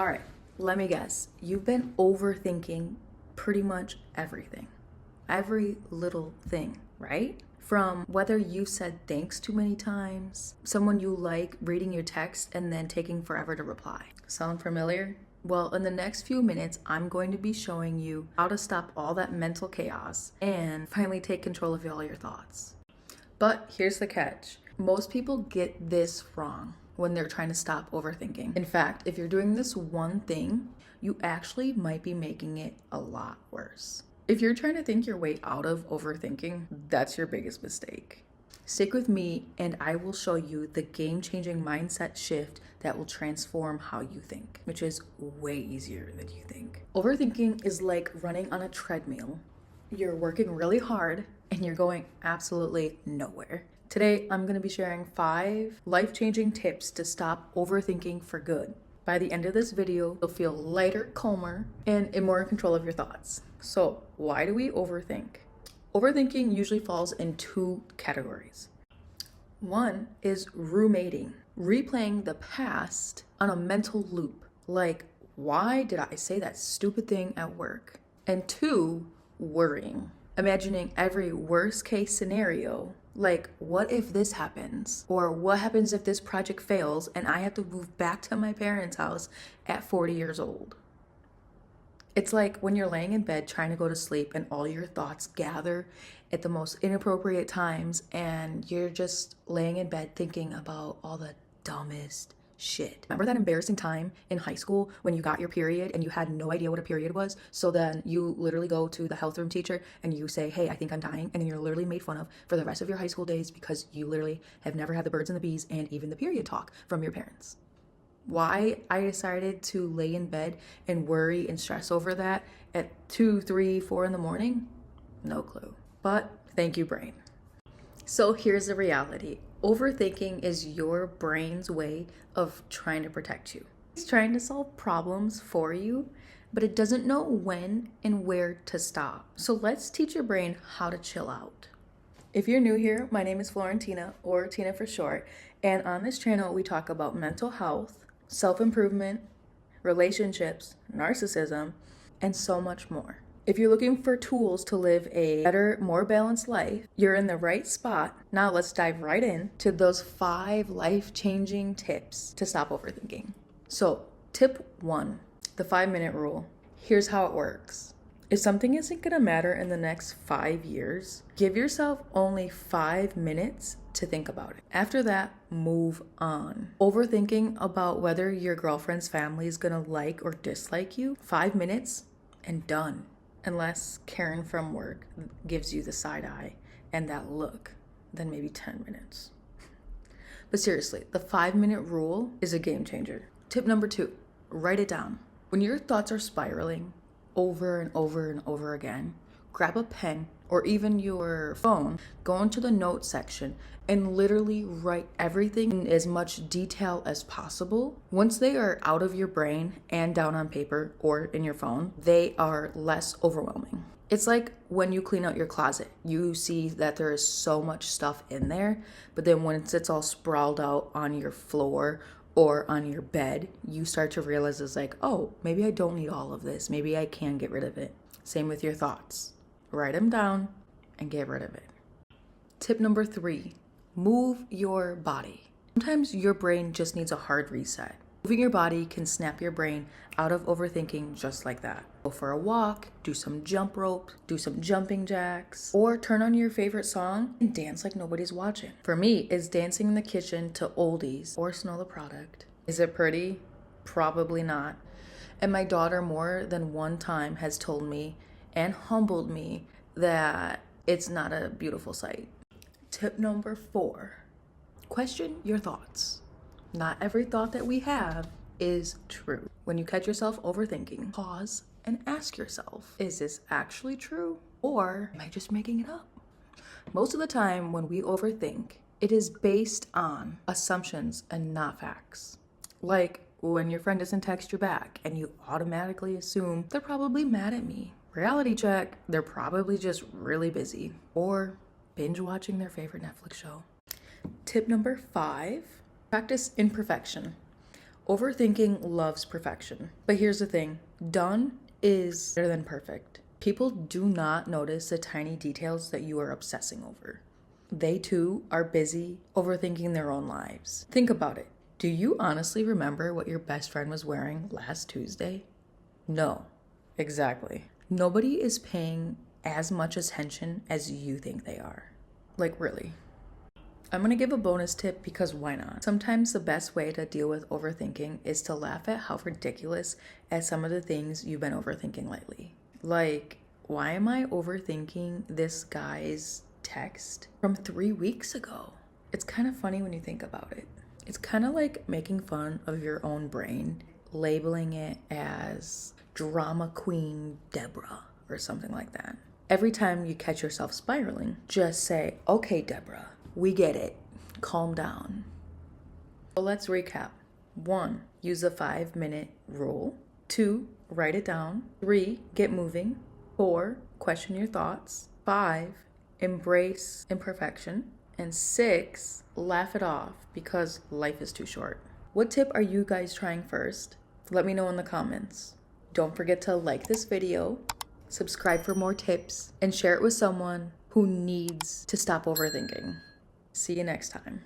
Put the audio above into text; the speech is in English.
All right, let me guess. You've been overthinking pretty much everything, every little thing, right? From whether you said thanks too many times, someone you like reading your text and then taking forever to reply. Sound familiar? Well, in the next few minutes, I'm going to be showing you how to stop all that mental chaos and finally take control of all your thoughts. But here's the catch. Most people get this wrong when they're trying to stop overthinking. In fact, if you're doing this one thing, you actually might be making it a lot worse. If you're trying to think your way out of overthinking, that's your biggest mistake. Stick with me and I will show you the game-changing mindset shift that will transform how you think, which is way easier than you think. Overthinking is like running on a treadmill. You're working really hard and you're going absolutely nowhere. Today, I'm going to be sharing 5 life-changing tips to stop overthinking for good. By the end of this video, you'll feel lighter, calmer, and more in control of your thoughts. So, why do we overthink? Overthinking usually falls in 2 categories. One is ruminating, replaying the past on a mental loop. Like, why did I say that stupid thing at work? And 2, worrying, imagining every worst case scenario. Like, what if this happens? Or what happens if this project fails and I have to move back to my parents' house at 40 years old? It's like when you're laying in bed trying to go to sleep and all your thoughts gather at the most inappropriate times and you're just laying in bed thinking about all the dumbest shit. Remember that embarrassing time in high school when you got your period and you had no idea what a period was? So then you literally go to the health room teacher and you say, hey, I think I'm dying. And then you're literally made fun of for the rest of your high school days because you literally have never had the birds and the bees and even the period talk from your parents. Why I decided to lay in bed and worry and stress over that at 2, 3, 4 in the morning? No clue. But thank you, brain. So here's the reality. Overthinking is your brain's way of trying to protect you. It's trying to solve problems for you, but it doesn't know when and where to stop. So let's teach your brain how to chill out. If you're new here, my name is Florentina, or Tina for short, and on this channel we talk about mental health, self-improvement, relationships, narcissism, and so much more. If you're looking for tools to live a better, more balanced life, you're in the right spot. Now let's dive right in to those 5 life-changing tips to stop overthinking. So, tip 1, the 5-minute rule. Here's how it works. If something isn't gonna matter in the next 5 years, give yourself only 5 minutes to think about it. After that, move on. Overthinking about whether your girlfriend's family is gonna like or dislike you, 5 minutes and done. Unless Karen from work gives you the side eye and that look, then maybe 10 minutes. But seriously, the 5-minute rule is a game changer. Tip number 2, write it down. When your thoughts are spiraling over and over and over again, grab a pen or even your phone, go into the notes section and literally write everything in as much detail as possible. Once they are out of your brain and down on paper or in your phone, they are less overwhelming. It's like when you clean out your closet, you see that there is so much stuff in there, but then once it's all sprawled out on your floor or on your bed, you start to realize it's like, oh, maybe I don't need all of this. Maybe I can get rid of it. Same with your thoughts. Write them down and get rid of it. Tip number 3, move your body. Sometimes your brain just needs a hard reset. Moving your body can snap your brain out of overthinking just like that. Go for a walk, do some jump rope, do some jumping jacks, or turn on your favorite song and dance like nobody's watching. For me, it's dancing in the kitchen to oldies or Smell the Product. Is it pretty? Probably not. And my daughter more than one time has told me and humbled me that it's not a beautiful sight. Tip number 4, question your thoughts. Not every thought that we have is true. When you catch yourself overthinking, pause and ask yourself, is this actually true? Or am I just making it up? Most of the time when we overthink, it is based on assumptions and not facts. Like when your friend doesn't text you back and you automatically assume they're probably mad at me. Reality check, they're probably just really busy or binge watching their favorite Netflix show. Tip number 5, practice imperfection. Overthinking loves perfection. But here's the thing, done is better than perfect. People do not notice the tiny details that you are obsessing over. They too are busy overthinking their own lives. Think about it. Do you honestly remember what your best friend was wearing last Tuesday? No, exactly. Nobody is paying as much attention as you think they are. Like, really. I'm gonna give a bonus tip because why not? Sometimes the best way to deal with overthinking is to laugh at how ridiculous at some of the things you've been overthinking lately. Like, why am I overthinking this guy's text from 3 weeks ago? It's kind of funny when you think about it. It's kind of like making fun of your own brain, labeling it as drama queen Deborah or something like that. Every time you catch yourself spiraling, just say, okay, Deborah, we get it. Calm down. So let's recap. 1, use the 5-minute rule. 2, write it down. 3, get moving. 4, question your thoughts. 5, embrace imperfection. And 6, laugh it off because life is too short. What tip are you guys trying first? Let me know in the comments. Don't forget to like this video, subscribe for more tips, and share it with someone who needs to stop overthinking. See you next time.